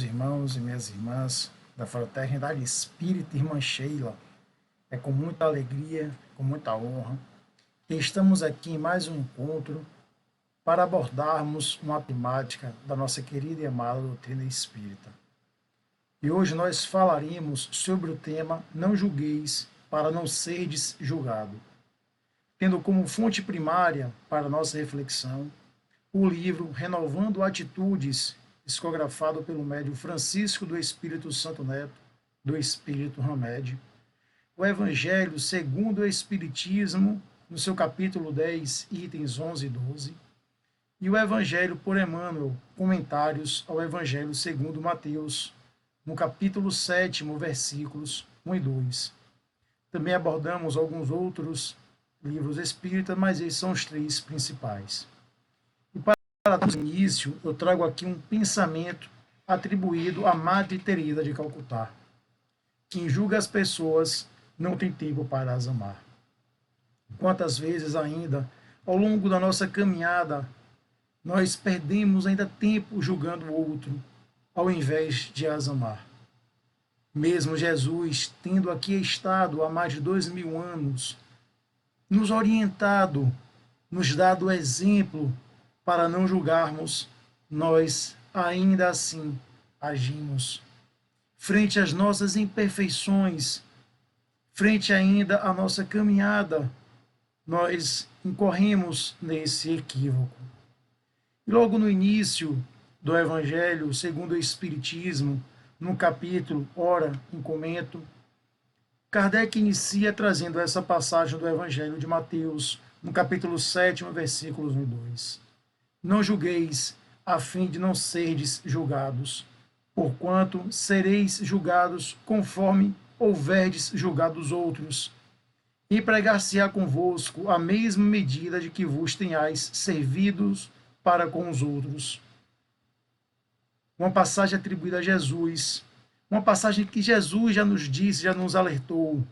meus irmãos e minhas irmãs da Fraternidade Espírita Irmã Sheila. É com muita alegria, com muita honra, que estamos aqui em mais um encontro para abordarmos uma temática da nossa querida e amada doutrina espírita. E hoje nós falaremos sobre o tema Não julgueis para não serdes julgado, tendo como fonte primária para nossa reflexão o livro Renovando Atitudes, psicografado pelo médium Francisco do Espírito Santo Neto, do Espírito Hamed, o Evangelho segundo o Espiritismo, no seu capítulo 10, itens 11 e 12, e o Evangelho por Emmanuel, comentários ao Evangelho segundo Mateus, no capítulo 7, versículos 1 e 2. Também abordamos alguns outros livros espíritas, mas esses são os três principais. Para dar início, eu trago aqui um pensamento atribuído à Madre Teresa de Calcutá. Quem julga as pessoas não tem tempo para as amar. Quantas vezes ainda, ao longo da nossa caminhada, nós perdemos ainda tempo julgando o outro, ao invés de as amar. Mesmo Jesus, tendo aqui estado há mais de 2000 anos, nos orientado, nos dado exemplo para não julgarmos, nós ainda assim agimos. Frente às nossas imperfeições, frente ainda à nossa caminhada, nós incorremos nesse equívoco. E logo no início do Evangelho segundo o Espiritismo, no capítulo Ora em Comento, Kardec inicia trazendo essa passagem do Evangelho de Mateus, no capítulo 7, versículos 1 e 2. Não julgueis, a fim de não serdes julgados, porquanto sereis julgados conforme houverdes julgado os outros. E pregar-se-á convosco a mesma medida de que vos tenhais servidos para com os outros. Uma passagem atribuída a Jesus, uma passagem que Jesus já nos disse, já nos alertou.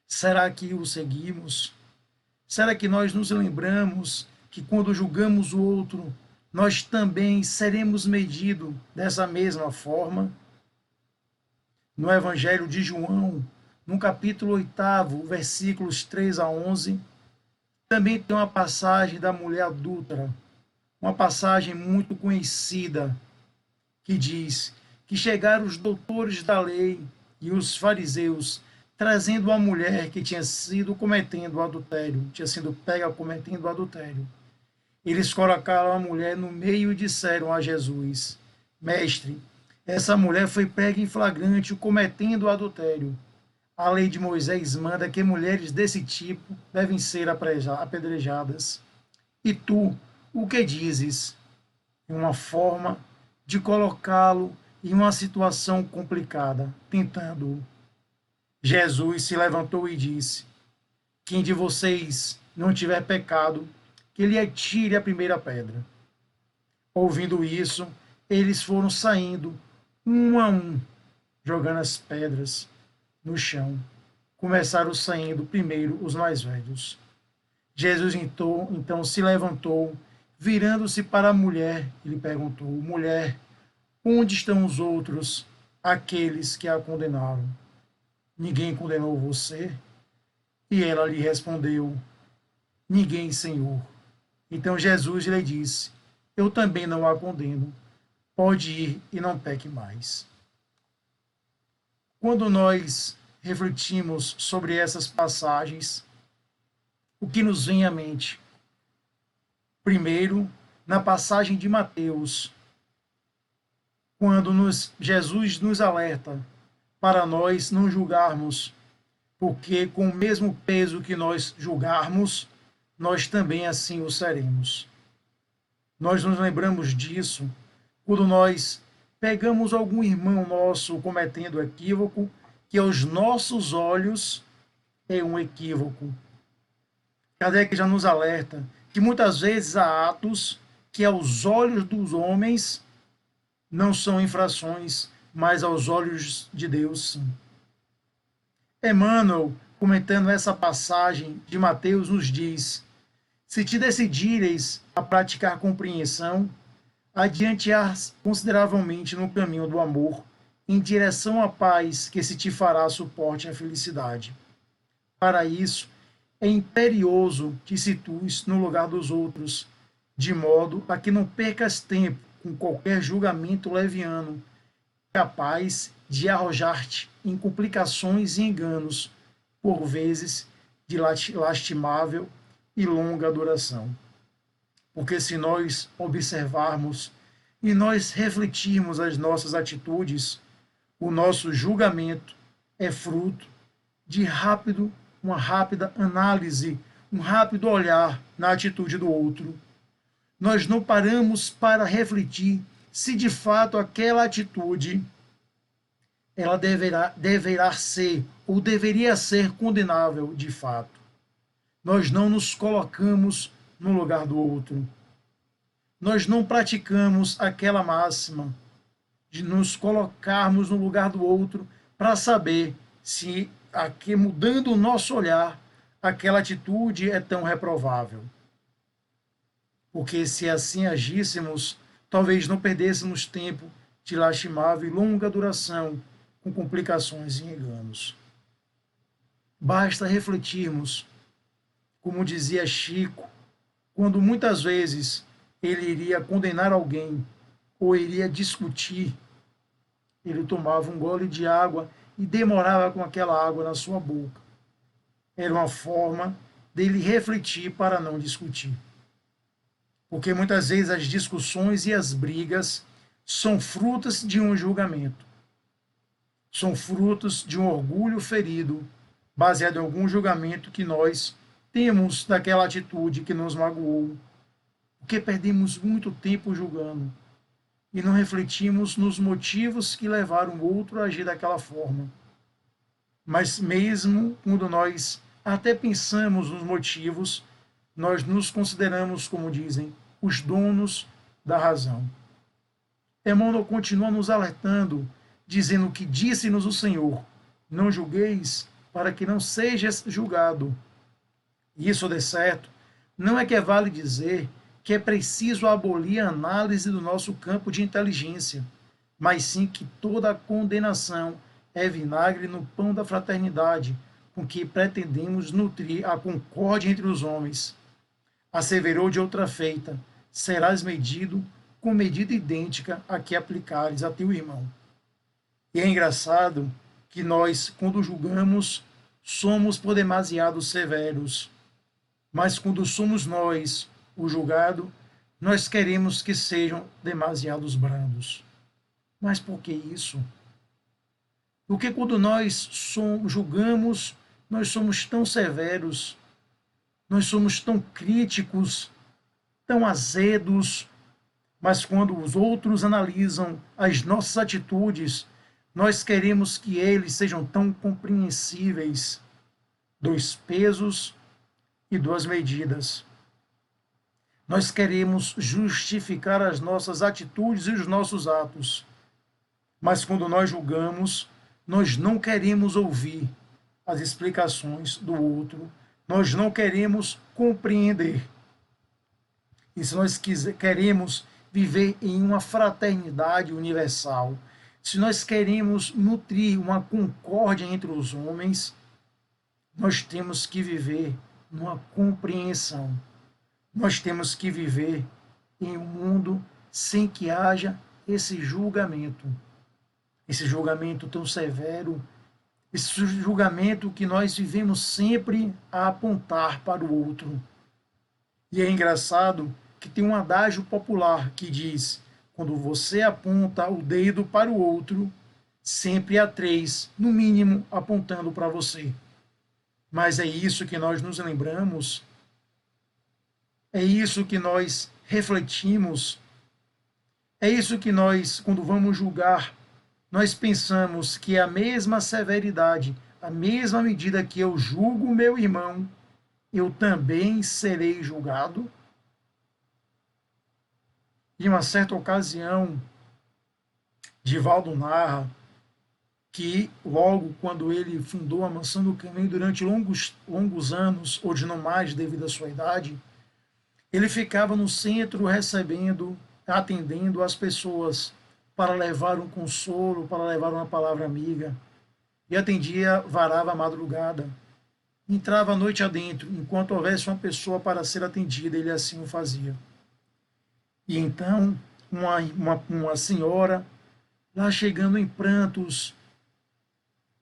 Será que o seguimos? Será que nós nos lembramos que quando julgamos o outro, nós também seremos medidos dessa mesma forma? No Evangelho de João, no capítulo 8, versículos 3 a 11, também tem uma passagem da mulher adúltera, uma passagem muito conhecida, que diz que chegaram os doutores da lei e os fariseus, trazendo uma mulher que tinha sido cometendo adultério, tinha sido pega cometendo adultério. Eles colocaram a mulher no meio e disseram a Jesus: Mestre, essa mulher foi pega em flagrante cometendo adultério. A lei de Moisés manda que mulheres desse tipo devem ser apedrejadas. E tu, o que dizes? Uma forma de colocá-lo em uma situação complicada, tentando-o. Jesus se levantou e disse: Quem de vocês não tiver pecado, que ele atire a primeira pedra. Ouvindo isso, eles foram saindo, um a um, jogando as pedras no chão. Começaram saindo primeiro os mais velhos. Jesus então se levantou, virando-se para a mulher, e lhe perguntou: Mulher, onde estão os outros, aqueles que a condenaram? Ninguém condenou você? E ela lhe respondeu: Ninguém, Senhor. Então Jesus lhe disse: Eu também não a condeno. Pode ir e não peque mais. Quando nós refletimos sobre essas passagens, o que nos vem à mente? Primeiro, na passagem de Mateus, quando Jesus nos alerta para nós não julgarmos, porque com o mesmo peso que nós julgarmos, nós também assim o seremos. Nós nos lembramos disso quando nós pegamos algum irmão nosso cometendo equívoco, que aos nossos olhos é um equívoco. Kardec já nos alerta que muitas vezes há atos que aos olhos dos homens não são infrações, mas aos olhos de Deus sim. Emmanuel, comentando essa passagem de Mateus, nos diz: se te decidireis a praticar compreensão, adiantear consideravelmente no caminho do amor, em direção à paz que se te fará suporte à felicidade. Para isso, é imperioso que situes no lugar dos outros, de modo a que não percas tempo com qualquer julgamento leviano, capaz de arrojar-te em complicações e enganos, por vezes de lastimável e longa duração. Porque se nós observarmos e nós refletirmos as nossas atitudes, o nosso julgamento é fruto de uma rápida análise, um rápido olhar na atitude do outro. Nós não paramos para refletir se de fato aquela atitude ela deverá ser ou deveria ser condenável de fato. Nós não nos colocamos no lugar do outro. Nós não praticamos aquela máxima de nos colocarmos no lugar do outro para saber se aqui, mudando o nosso olhar, aquela atitude é tão reprovável. Porque se assim agíssemos, talvez não perdêssemos tempo de lastimável e longa duração, com complicações e enganos. Basta refletirmos, como dizia Chico, quando muitas vezes ele iria condenar alguém ou iria discutir, ele tomava um gole de água e demorava com aquela água na sua boca. Era uma forma dele refletir para não discutir. Porque muitas vezes as discussões e as brigas são frutos de um julgamento. São frutos de um orgulho ferido, baseado em algum julgamento que nós temos daquela atitude que nos magoou. Porque perdemos muito tempo julgando e não refletimos nos motivos que levaram o outro a agir daquela forma. Mas mesmo quando nós até pensamos nos motivos, nós nos consideramos, como dizem, os donos da razão. Emmanuel continua nos alertando, dizendo que disse-nos o Senhor: não julgueis para que não sejas julgado. Isso, de certo, não é que vale dizer que é preciso abolir a análise do nosso campo de inteligência, mas sim que toda a condenação é vinagre no pão da fraternidade, com que pretendemos nutrir a concórdia entre os homens. Asseverou de outra feita: serás medido com medida idêntica a que aplicares a teu irmão. E é engraçado que nós, quando julgamos, somos por demasiado severos, mas quando somos nós o julgado, nós queremos que sejam demasiados brandos. Mas por que isso? Porque quando nós julgamos, nós somos tão severos, nós somos tão críticos, tão azedos, mas quando os outros analisam as nossas atitudes, nós queremos que eles sejam tão compreensíveis, dos pesos e duas medidas. Nós queremos justificar as nossas atitudes e os nossos atos, mas quando nós julgamos, nós não queremos ouvir as explicações do outro, nós não queremos compreender. E se nós queremos viver em uma fraternidade universal, se nós queremos nutrir uma concórdia entre os homens, nós temos que viver numa compreensão. Nós temos que viver em um mundo sem que haja esse julgamento tão severo, esse julgamento que nós vivemos sempre a apontar para o outro. E é engraçado que tem um adágio popular que diz: quando você aponta o dedo para o outro, sempre há três, no mínimo, apontando para você. Mas é isso que nós nos lembramos, é isso que nós refletimos, é isso que nós, quando vamos julgar, nós pensamos que é a mesma severidade, a mesma medida que eu julgo meu irmão, eu também serei julgado. Em uma certa ocasião, Divaldo narra que logo quando ele fundou a Mansão do Caminho, durante longos anos, hoje não mais devido à sua idade, ele ficava no centro recebendo atendendo as pessoas para levar um consolo, para levar uma palavra amiga. E atendia, varava a madrugada. Entrava a noite adentro, enquanto houvesse uma pessoa para ser atendida, ele assim o fazia. E então, uma senhora, lá chegando em prantos,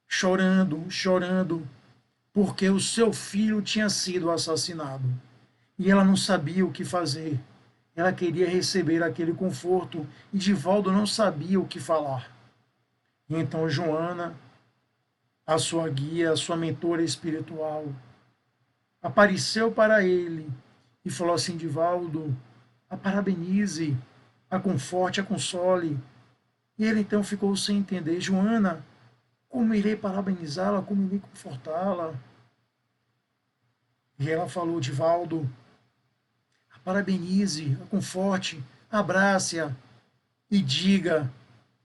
chorando, porque o seu filho tinha sido assassinado. E ela não sabia o que fazer. Ela queria receber aquele conforto e Divaldo não sabia o que falar. E então Joana, a sua guia, a sua mentora espiritual, apareceu para ele e falou assim: Divaldo, a parabenize, a conforte, a console. E ele então ficou sem entender: Joana, como irei parabenizá-la, como irei confortá-la? E ela falou: Divaldo, a parabenize, a conforte, abrace-a e diga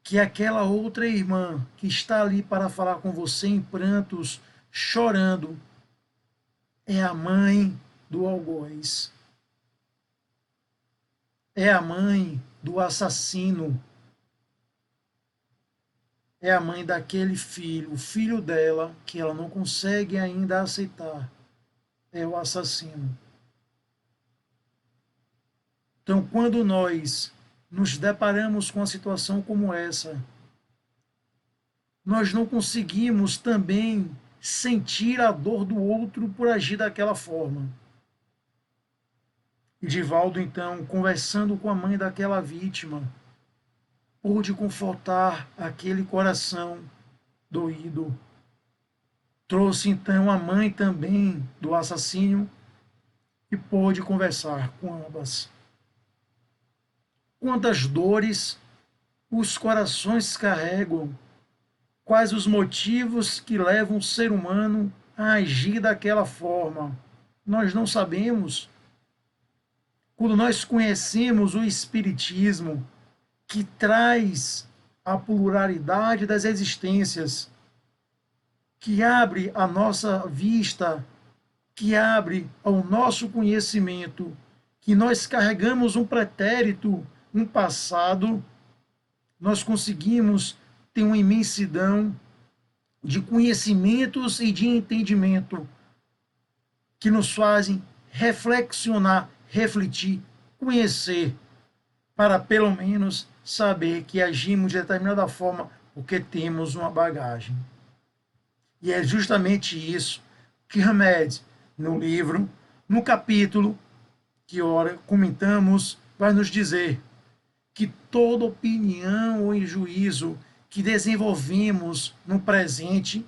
que aquela outra irmã que está ali para falar com você em prantos, chorando, é a mãe do algoz. É a mãe do assassino. É a mãe daquele filho, o filho dela, que ela não consegue ainda aceitar. É o assassino. Então, quando nós nos deparamos com uma situação como essa, nós não conseguimos também sentir a dor do outro por agir daquela forma. E Divaldo, então, conversando com a mãe daquela vítima, pôde confortar aquele coração doído. Trouxe, então, a mãe também do assassino e pôde conversar com ambas. Quantas dores os corações carregam, quais os motivos que levam o ser humano a agir daquela forma. Nós não sabemos. Quando nós conhecemos o Espiritismo, que traz a pluralidade das existências, que abre a nossa vista, que abre ao nosso conhecimento, que nós carregamos um pretérito, um passado, nós conseguimos ter uma imensidão de conhecimentos e de entendimento que nos fazem reflexionar, refletir, conhecer, para pelo menos saber que agimos de determinada forma porque temos uma bagagem. E é justamente isso que Hamed, no livro, no capítulo que ora comentamos, vai nos dizer que toda opinião ou juízo que desenvolvemos no presente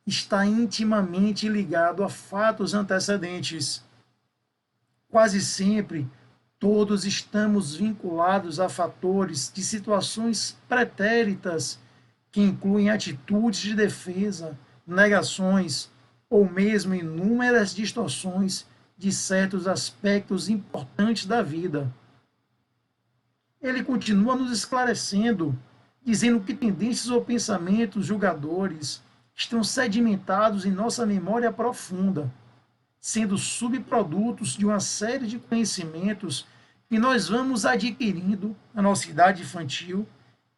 está intimamente ligado a fatos antecedentes. Quase sempre, todos estamos vinculados a fatores de situações pretéritas que incluem atitudes de defesa, negações ou mesmo inúmeras distorções de certos aspectos importantes da vida. Ele continua nos esclarecendo, dizendo que tendências ou pensamentos julgadores estão sedimentados em nossa memória profunda, sendo subprodutos de uma série de conhecimentos que nós vamos adquirindo na nossa idade infantil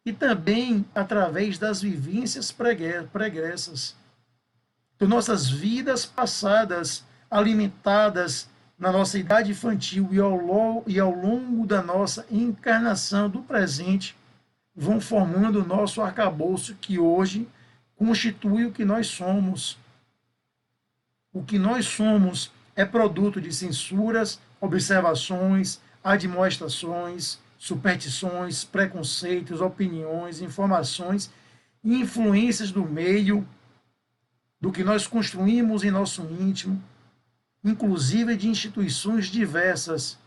e também através das vivências pregressas. Então, nossas vidas passadas, alimentadas na nossa idade infantil e ao longo da nossa encarnação do presente, vão formando o nosso arcabouço que hoje constitui o que nós somos. O que nós somos é produto de censuras, observações, admoestações, superstições, preconceitos, opiniões, informações e influências do meio, do que nós construímos em nosso íntimo, inclusive de instituições diversas,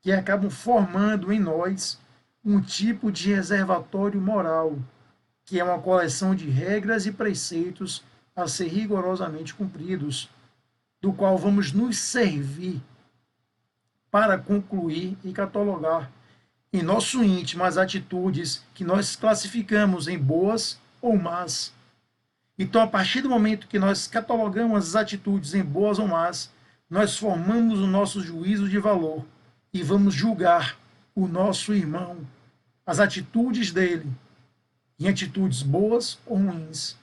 que acabam formando em nós um tipo de reservatório moral, que é uma coleção de regras e preceitos a ser rigorosamente cumpridos, do qual vamos nos servir para concluir e catalogar em nosso íntimo as atitudes que nós classificamos em boas ou más. Então, a partir do momento que nós catalogamos as atitudes em boas ou más, nós formamos o nosso juízo de valor e vamos julgar o nosso irmão, as atitudes dele, em atitudes boas ou ruins.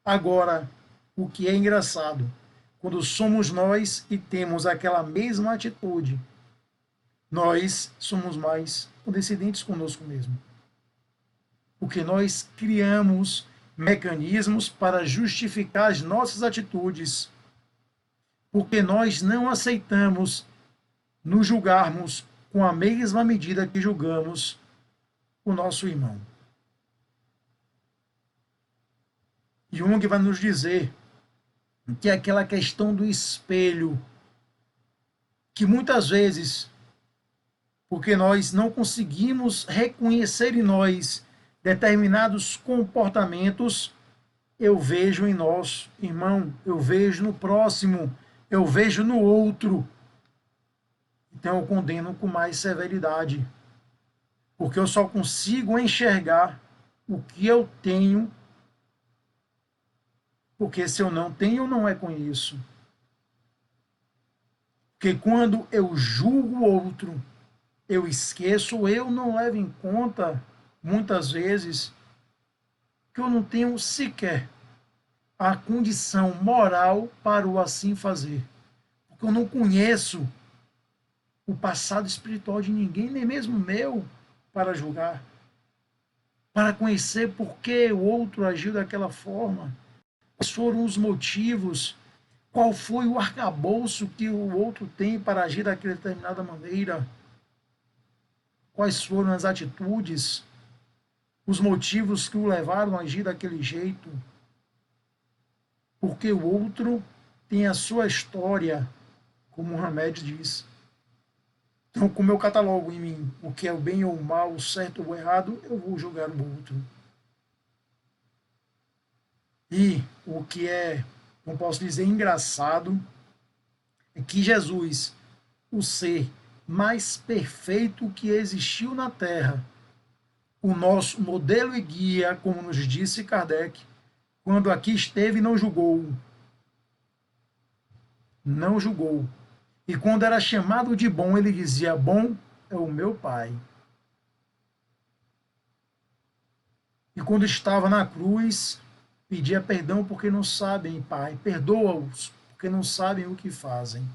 Agora, o que é engraçado, quando somos nós e temos aquela mesma atitude, nós somos mais condescendentes conosco mesmo. Porque nós criamos mecanismos para justificar as nossas atitudes. Porque nós não aceitamos nos julgarmos com a mesma medida que julgamos o nosso irmão. Jung vai nos dizer que é aquela questão do espelho, que muitas vezes, porque nós não conseguimos reconhecer em nós determinados comportamentos, eu vejo em nosso irmão, eu vejo no próximo, eu vejo no outro. Então eu condeno com mais severidade, porque eu só consigo enxergar o que eu tenho, porque se eu não tenho, eu não reconheço. Porque quando eu julgo o outro, eu esqueço, eu não levo em conta, muitas vezes, que eu não tenho sequer a condição moral para o assim fazer. Porque eu não conheço o passado espiritual de ninguém, nem mesmo meu, para julgar. Para conhecer por que o outro agiu daquela forma. Quais foram os motivos, qual foi o arcabouço que o outro tem para agir daquela determinada maneira, quais foram as atitudes, os motivos que o levaram a agir daquele jeito, porque o outro tem a sua história, como o Hamed diz. Então, como eu catalogo em mim o que é o bem ou o mal, o certo ou o errado, eu vou julgar o outro. E o que é, não posso dizer, engraçado, é que Jesus, o ser mais perfeito que existiu na Terra, o nosso modelo e guia, como nos disse Kardec, quando aqui esteve, não julgou. Não julgou. E quando era chamado de bom, ele dizia: bom é o meu Pai. E quando estava na cruz, pedia perdão porque não sabem, Pai. Perdoa-os, porque não sabem o que fazem.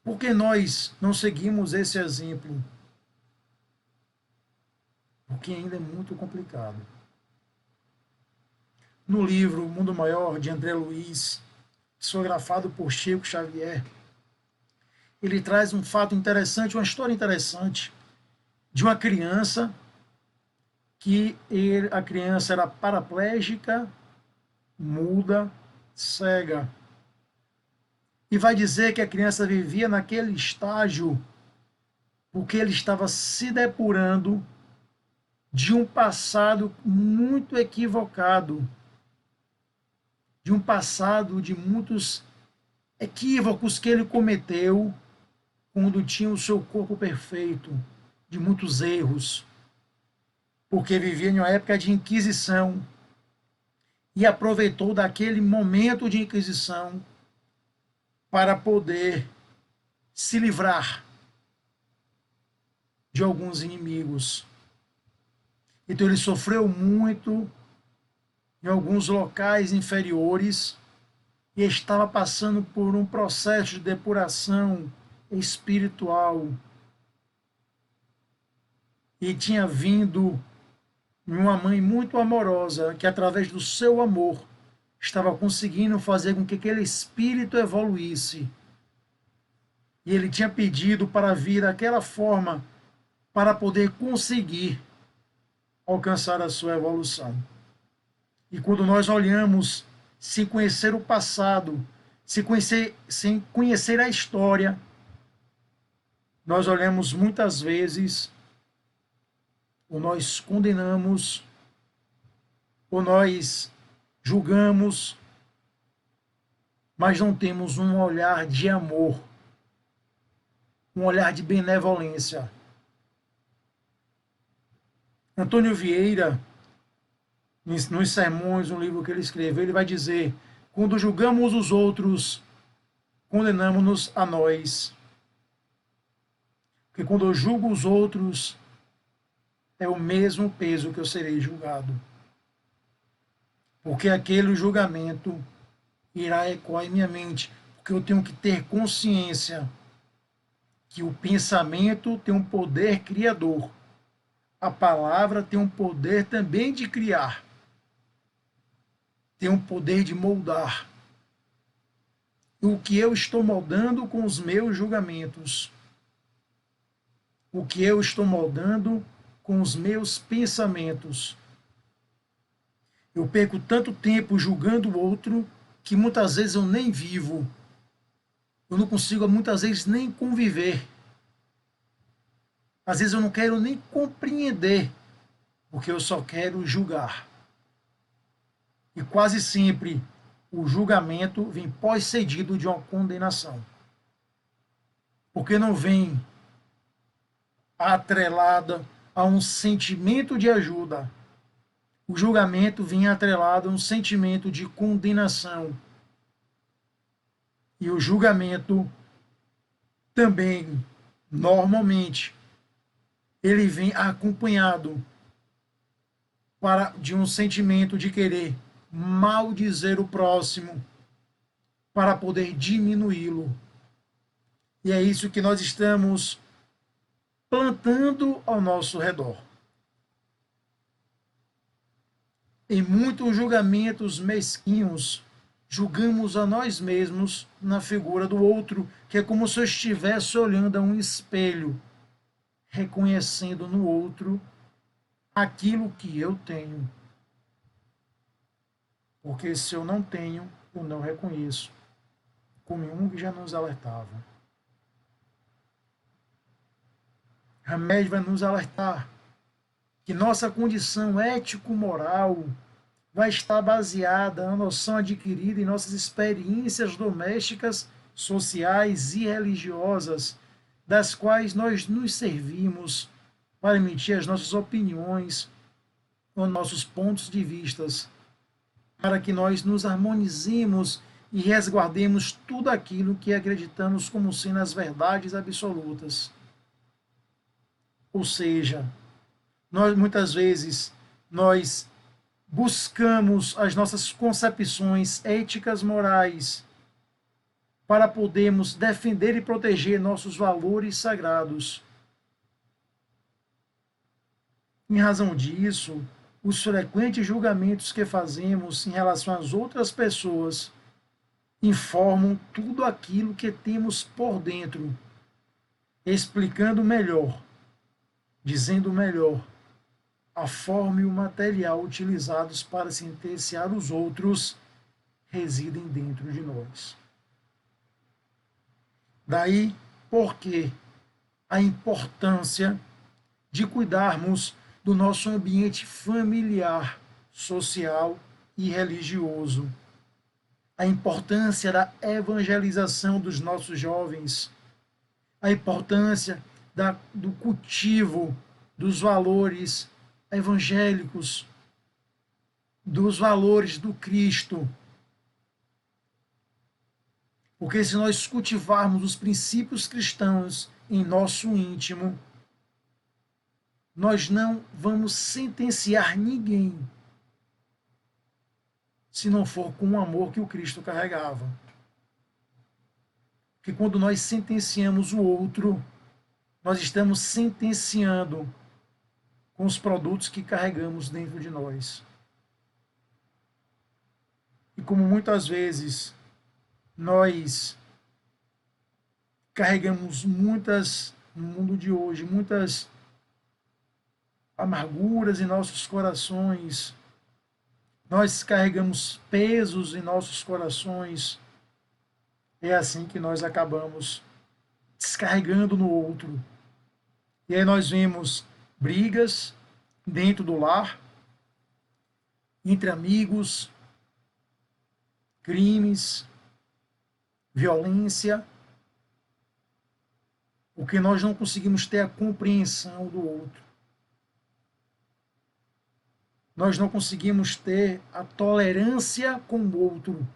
Por que nós não seguimos esse exemplo? Porque ainda é muito complicado. No livro Mundo Maior, de André Luiz, psicografado por Chico Xavier, ele traz um fato interessante, uma história interessante, de uma criança que a criança era paraplégica, muda, cega. E vai dizer que a criança vivia naquele estágio porque ele estava se depurando de um passado muito equivocado, de um passado de muitos equívocos que ele cometeu quando tinha o seu corpo perfeito, de muitos erros, porque vivia em uma época de Inquisição e aproveitou daquele momento de Inquisição para poder se livrar de alguns inimigos. Então ele sofreu muito em alguns locais inferiores e estava passando por um processo de depuração espiritual. E tinha vindo uma mãe muito amorosa que, através do seu amor, estava conseguindo fazer com que aquele espírito evoluísse. E ele tinha pedido para vir daquela forma para poder conseguir alcançar a sua evolução. E quando nós olhamos sem conhecer o passado, sem conhecer a história, nós olhamos muitas vezes, ou nós condenamos, ou nós julgamos, mas não temos um olhar de amor, um olhar de benevolência. Antônio Vieira, nos sermões, um livro que ele escreveu, ele vai dizer: quando julgamos os outros, condenamos-nos a nós. Porque quando eu julgo os outros, é o mesmo peso que eu serei julgado. Porque aquele julgamento irá ecoar em minha mente. Porque eu tenho que ter consciência que o pensamento tem um poder criador. A palavra tem um poder também de criar. Tem um poder de moldar. O que eu estou moldando com os meus julgamentos. O que eu estou moldando com os meus pensamentos. Eu perco tanto tempo julgando o outro que muitas vezes eu nem vivo. Eu não consigo muitas vezes nem conviver. Às vezes eu não quero nem compreender, porque eu só quero julgar. E quase sempre o julgamento vem pós-cedido de uma condenação. Porque não vem atrelada a um sentimento de ajuda. O julgamento vem atrelado a um sentimento de condenação. E o julgamento também, normalmente, ele vem acompanhado de um sentimento de querer maldizer o próximo para poder diminuí-lo. E é isso que nós estamos plantando ao nosso redor. Em muitos julgamentos mesquinhos, julgamos a nós mesmos na figura do outro, que é como se eu estivesse olhando a um espelho, reconhecendo no outro aquilo que eu tenho. Porque se eu não tenho, eu não reconheço. Como Jung já nos alertava. Hamed vai nos alertar que nossa condição ético-moral vai estar baseada na noção adquirida em nossas experiências domésticas, sociais e religiosas, das quais nós nos servimos para emitir as nossas opiniões ou nossos pontos de vistas, para que nós nos harmonizemos e resguardemos tudo aquilo que acreditamos como sendo as verdades absolutas. Ou seja, muitas vezes nós buscamos as nossas concepções éticas morais para podermos defender e proteger nossos valores sagrados. Em razão disso, os frequentes julgamentos que fazemos em relação às outras pessoas informam tudo aquilo que temos por dentro, explicando melhor, dizendo melhor, a forma e o material utilizados para sentenciar os outros residem dentro de nós. Daí porque a importância de cuidarmos do nosso ambiente familiar, social e religioso. A importância da evangelização dos nossos jovens. A importância do cultivo dos valores evangélicos, dos valores do Cristo. Porque se nós cultivarmos os princípios cristãos em nosso íntimo, nós não vamos sentenciar ninguém se não for com o amor que o Cristo carregava. Porque quando nós sentenciamos o outro, nós estamos sentenciando com os produtos que carregamos dentro de nós. E como muitas vezes nós carregamos no mundo de hoje, muitas amarguras em nossos corações, nós carregamos pesos em nossos corações, é assim que nós acabamos descarregando no outro. E aí nós vemos brigas dentro do lar, entre amigos, crimes, violência, porque nós não conseguimos ter a compreensão do outro. Nós não conseguimos ter a tolerância com o outro.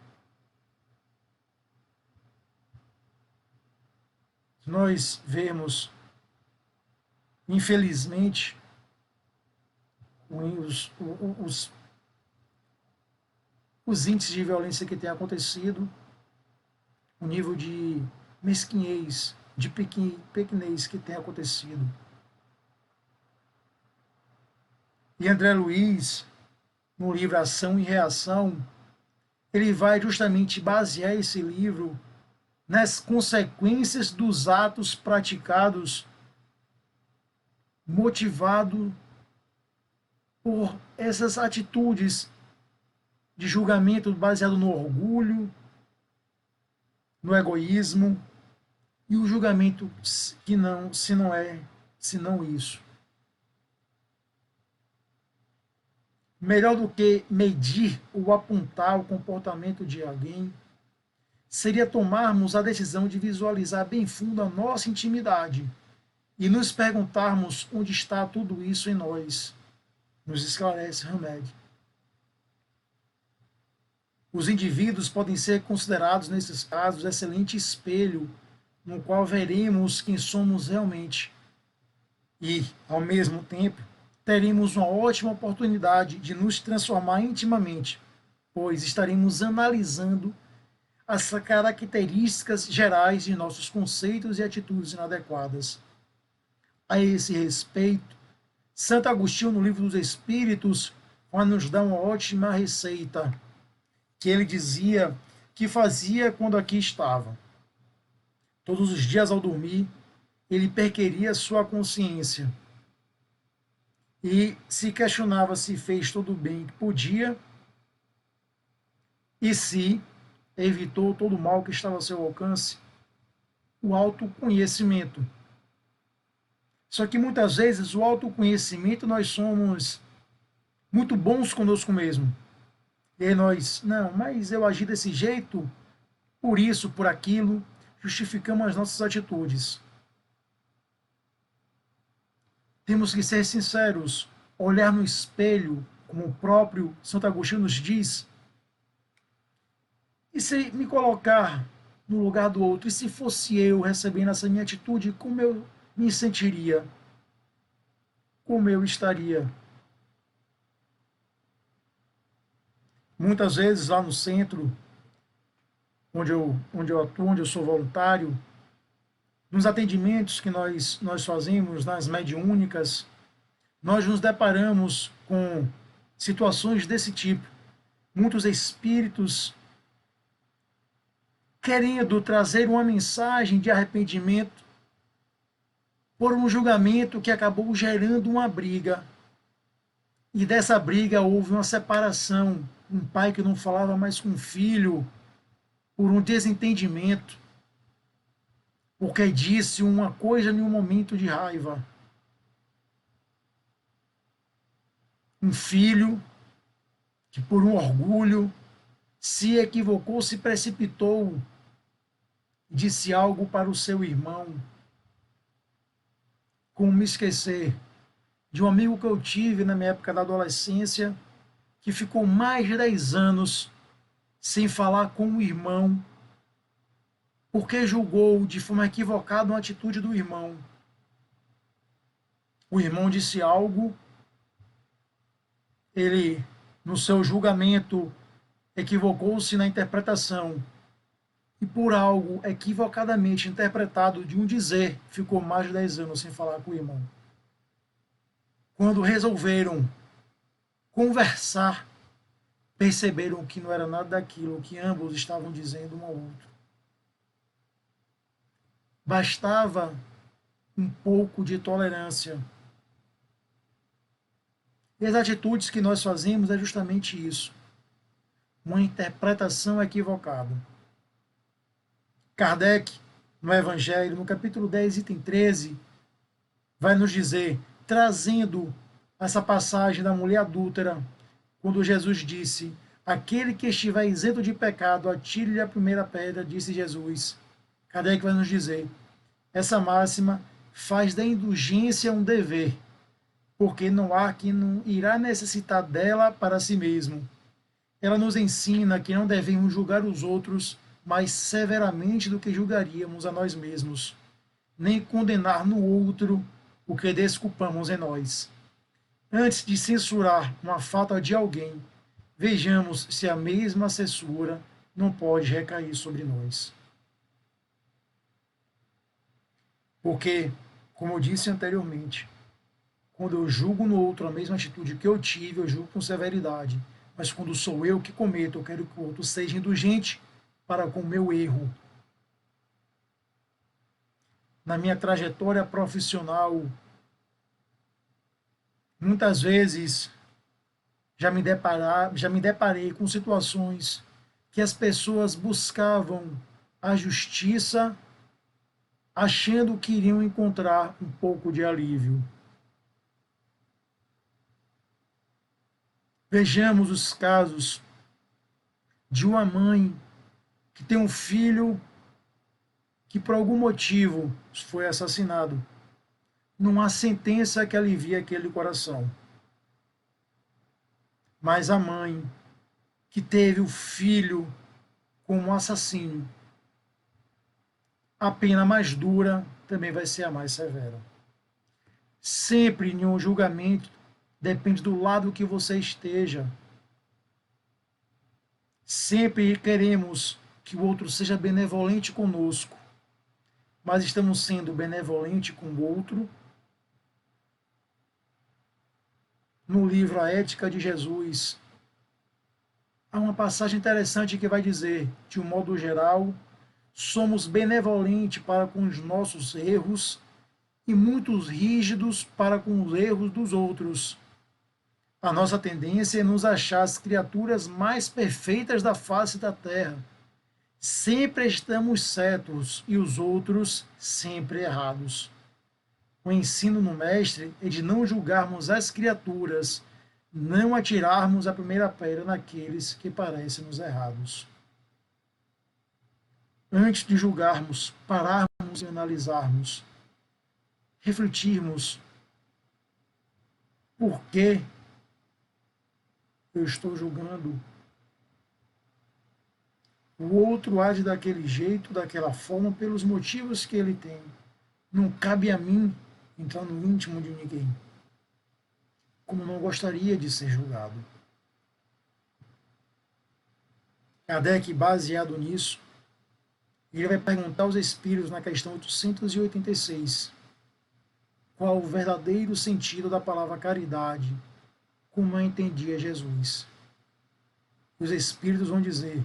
nós vemos, infelizmente, os, os, os índices de violência que têm acontecido, o nível de mesquinhez, de pequenez que tem acontecido. E André Luiz, no livro Ação e Reação, ele vai justamente basear esse livro nas consequências dos atos praticados, motivado por essas atitudes de julgamento baseado no orgulho, no egoísmo e o julgamento que não, se não isso. Melhor do que medir ou apontar o comportamento de alguém, seria tomarmos a decisão de visualizar bem fundo a nossa intimidade e nos perguntarmos onde está tudo isso em nós, nos esclarece Hamed. Os indivíduos podem ser considerados, nesses casos, excelente espelho no qual veremos quem somos realmente. E, ao mesmo tempo, teremos uma ótima oportunidade de nos transformar intimamente, pois estaremos analisando as características gerais de nossos conceitos e atitudes inadequadas. A esse respeito, Santo Agostinho, no Livro dos Espíritos, vai nos dar uma ótima receita, que ele dizia que fazia quando aqui estava. Todos os dias ao dormir, ele perqueria sua consciência e se questionava se fez todo o bem que podia e se evitou todo o mal que estava ao seu alcance. O autoconhecimento. Só que muitas vezes o autoconhecimento nós somos muito bons conosco mesmo. E aí nós, não, mas eu agi desse jeito, por isso, por aquilo, justificamos as nossas atitudes. Temos que ser sinceros, olhar no espelho, como o próprio Santo Agostinho nos diz, e se me colocar no lugar do outro, e se fosse eu recebendo essa minha atitude, como eu me sentiria? Como eu estaria? Muitas vezes lá no centro, onde eu atuo, onde eu sou voluntário, nos atendimentos que nós fazemos, nas mediúnicas, nós nos deparamos com situações desse tipo. Muitos espíritos querendo trazer uma mensagem de arrependimento por um julgamento que acabou gerando uma briga. E dessa briga houve uma separação. Um pai que não falava mais com o filho por um desentendimento, porque disse uma coisa em um momento de raiva. Um filho que por um orgulho se equivocou, se precipitou, disse algo para o seu irmão. Como me esquecer de um amigo que eu tive na minha época da adolescência, que ficou mais de 10 anos sem falar com o irmão, porque julgou de forma equivocada uma atitude do irmão. O irmão disse algo, ele, no seu julgamento, equivocou-se na interpretação e por algo equivocadamente interpretado de um dizer, ficou mais de 10 anos sem falar com o irmão. Quando resolveram conversar, perceberam que não era nada daquilo que ambos estavam dizendo um ao outro. Bastava um pouco de tolerância. E as atitudes que nós fazemos é justamente isso. Uma interpretação equivocada. Kardec, no Evangelho, no capítulo 10, item 13, vai nos dizer, trazendo essa passagem da mulher adúltera, quando Jesus disse, aquele que estiver isento de pecado, atire-lhe a primeira pedra, disse Jesus. Kardec vai nos dizer, essa máxima faz da indulgência um dever, porque não há quem não irá necessitar dela para si mesmo. Ela nos ensina que não devemos julgar os outros mais severamente do que julgaríamos a nós mesmos. nem condenar no outro o que desculpamos em nós. Antes de censurar uma falta de alguém, vejamos se a mesma censura não pode recair sobre nós. Porque, como eu disse anteriormente, quando eu julgo no outro a mesma atitude que eu tive, eu julgo com severidade. Mas quando sou eu que cometo, eu quero que o outro seja indulgente para com o meu erro. Na minha trajetória profissional, muitas vezes já me deparei com situações que as pessoas buscavam a justiça achando que iriam encontrar um pouco de alívio. Vejamos os casos de uma mãe que tem um filho que por algum motivo foi assassinado. Não há sentença que alivie aquele coração. Mas a mãe que teve o filho como assassino, a pena mais dura também vai ser a mais severa. Sempre em um julgamento depende do lado que você esteja. Sempre queremos que o outro seja benevolente conosco, mas estamos sendo benevolente com o outro. No livro A Ética de Jesus, há uma passagem interessante que vai dizer, de um modo geral, somos benevolentes para com os nossos erros e muito rígidos para com os erros dos outros. A nossa tendência é nos achar as criaturas mais perfeitas da face da terra. Sempre estamos certos e os outros sempre errados. O ensino no mestre é de não julgarmos as criaturas, não atirarmos a primeira pedra naqueles que parecem-nos errados. Antes de julgarmos, pararmos e analisarmos, refletirmos por que eu estou julgando. O outro age daquele jeito, daquela forma, pelos motivos que ele tem. Não cabe a mim entrar no íntimo de ninguém. Como não gostaria de ser julgado. Kardec, baseado nisso, ele vai perguntar aos espíritos na questão 886 qual o verdadeiro sentido da palavra caridade, como a entendia Jesus. Os espíritos vão dizer: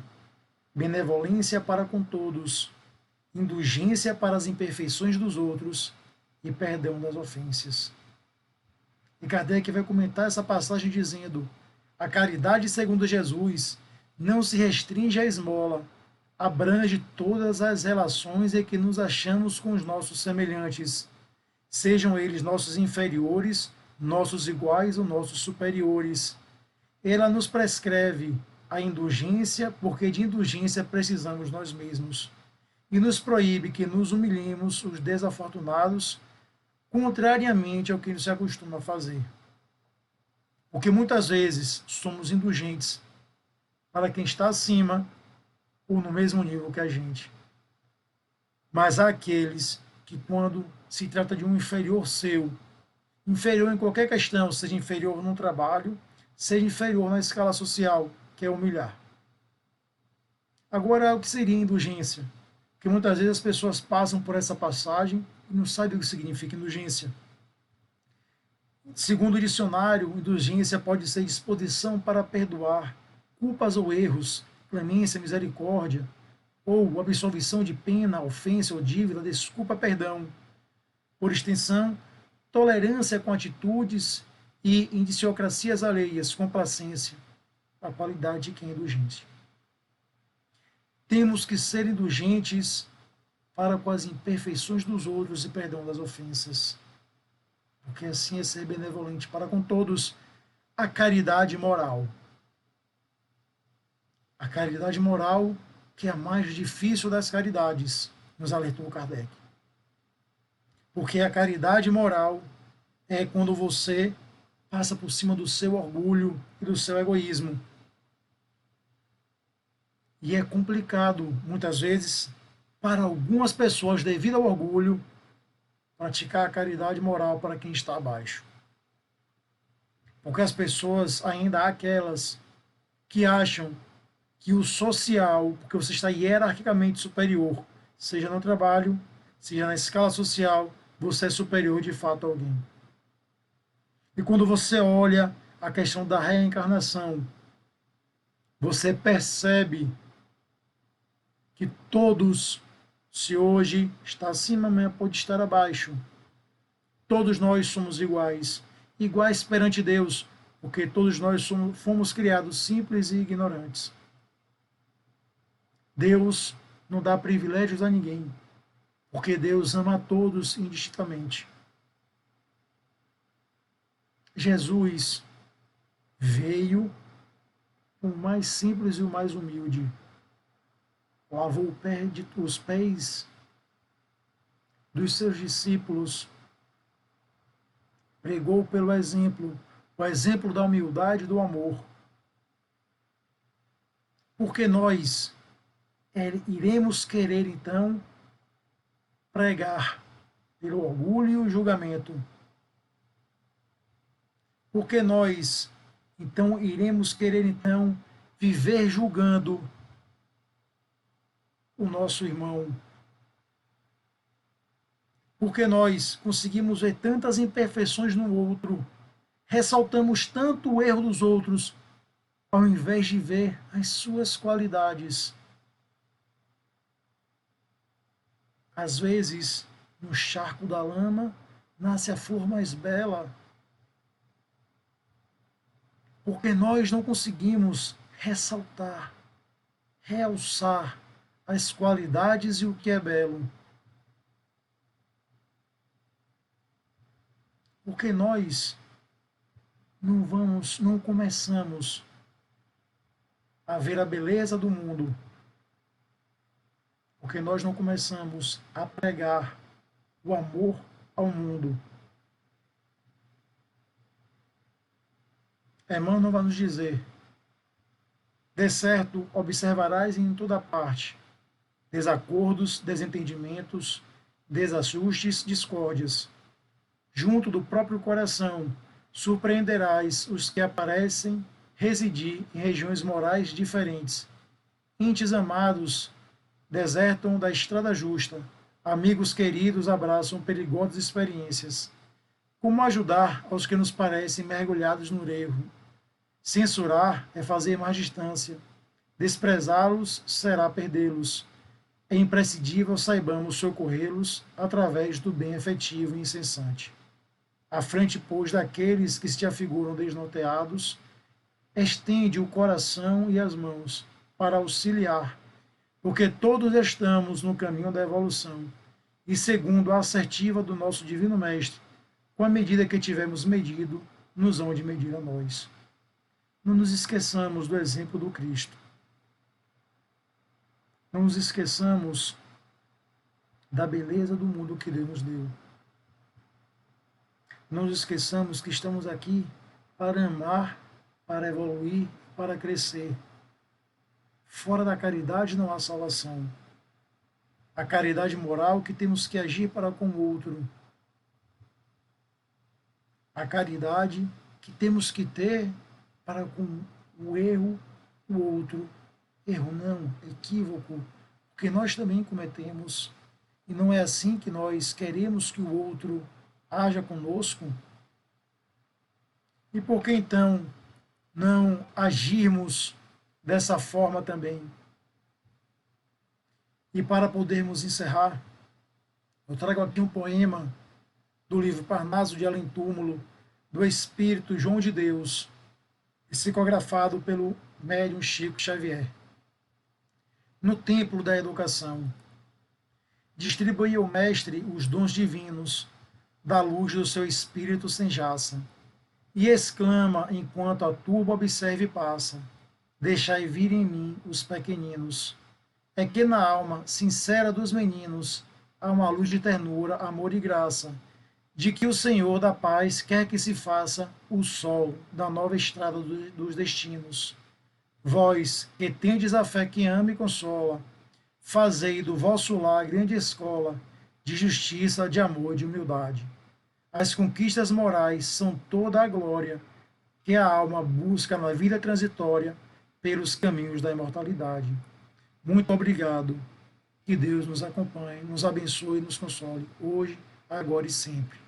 benevolência para com todos, indulgência para as imperfeições dos outros e perdão das ofensas. E Kardec vai comentar essa passagem dizendo: a caridade segundo Jesus não se restringe à esmola, abrange todas as relações em que nos achamos com os nossos semelhantes, sejam eles nossos inferiores, nossos iguais ou nossos superiores. Ela nos prescreve a indulgência, porque de indulgência precisamos nós mesmos, e nos proíbe que nos humilhemos os desafortunados, contrariamente ao que se acostuma a fazer. Porque muitas vezes somos indulgentes para quem está acima ou no mesmo nível que a gente. Mas há aqueles que, quando se trata de um inferior seu, inferior em qualquer questão, seja inferior no trabalho, seja inferior na escala social, que é humilhar. Agora, o que seria indulgência? Porque muitas vezes as pessoas passam por essa passagem e não sabem o que significa indulgência. Segundo o dicionário, indulgência pode ser disposição para perdoar culpas ou erros, clemência, misericórdia, ou absolvição de pena, ofensa ou dívida, desculpa, perdão. Por extensão, tolerância com atitudes e indiciocracias alheias, complacência, a qualidade de quem é indulgente. Temos que ser indulgentes para com as imperfeições dos outros e perdão das ofensas, porque assim é ser benevolente para com todos. A caridade moral. A caridade moral, que é a mais difícil das caridades, nos alertou Kardec. Porque a caridade moral é quando você passa por cima do seu orgulho e do seu egoísmo. E é complicado, muitas vezes, para algumas pessoas, devido ao orgulho, praticar a caridade moral para quem está abaixo. Porque as pessoas, ainda há aquelas que acham que o social, porque você está hierarquicamente superior, seja no trabalho, seja na escala social, você é superior de fato a alguém. E quando você olha a questão da reencarnação, você percebe que todos, se hoje está acima, amanhã pode estar abaixo. Todos nós somos iguais, iguais perante Deus, porque todos nós fomos criados simples e ignorantes. Deus não dá privilégios a ninguém, porque Deus ama a todos indistintamente. Jesus veio o mais simples e o mais humilde. Lavou os pés dos seus discípulos, pregou pelo exemplo, o exemplo da humildade e do amor. Porque nós iremos querer, então, pregar pelo orgulho e o julgamento. Porque nós, então, iremos querer, então, viver julgando o nosso irmão. Porque nós conseguimos ver tantas imperfeições no outro, ressaltamos tanto o erro dos outros, ao invés de ver as suas qualidades. Às vezes, no charco da lama, nasce a flor mais bela. Porque nós não conseguimos ressaltar, realçar as qualidades e o que é belo. Porque nós não começamos a ver a beleza do mundo. Porque nós não começamos a pregar o amor ao mundo. Emmanuel vai nos dizer: de certo, observarás em toda parte desacordos, desentendimentos, desajustes, discórdias. Junto do próprio coração, surpreenderás os que aparecem residir em regiões morais diferentes. Entes amados desertam da estrada justa. Amigos queridos abraçam perigosas experiências. Como ajudar aos que nos parecem mergulhados no erro? Censurar é fazer mais distância. Desprezá-los será perdê-los. É imprescindível saibamos socorrê-los através do bem efetivo e incessante. À frente, pois, daqueles que se afiguram desnorteados, estende o coração e as mãos para auxiliar, porque todos estamos no caminho da evolução, e segundo a assertiva do nosso Divino Mestre, com a medida que tivermos medido, nos hão de medir a nós. Não nos esqueçamos do exemplo do Cristo. Não nos esqueçamos da beleza do mundo que Deus nos deu. Não nos esqueçamos que estamos aqui para amar, para evoluir, para crescer. Fora da caridade não há salvação. A caridade moral que temos que agir para com o outro. A caridade que temos que ter para com o erro, o outro. Erro não, equívoco, porque nós também cometemos. E não é assim que nós queremos que o outro haja conosco. E por que então não agirmos dessa forma também? E para podermos encerrar, eu trago aqui um poema do livro Parnaso de Além Túmulo, do Espírito João de Deus, psicografado pelo médium Chico Xavier. No templo da educação, distribuía o mestre os dons divinos da luz do seu espírito sem jaça, e exclama enquanto a turba observa e passa: deixai vir em mim os pequeninos. É que na alma sincera dos meninos há uma luz de ternura, amor e graça, de que o Senhor da paz quer que se faça o sol da nova estrada dos destinos. Vós, que tendes a fé que ama e consola, fazei do vosso lar grande escola de justiça, de amor e de humildade. As conquistas morais são toda a glória que a alma busca na vida transitória pelos caminhos da imortalidade. Muito obrigado. Que Deus nos acompanhe, nos abençoe e nos console, hoje, agora e sempre.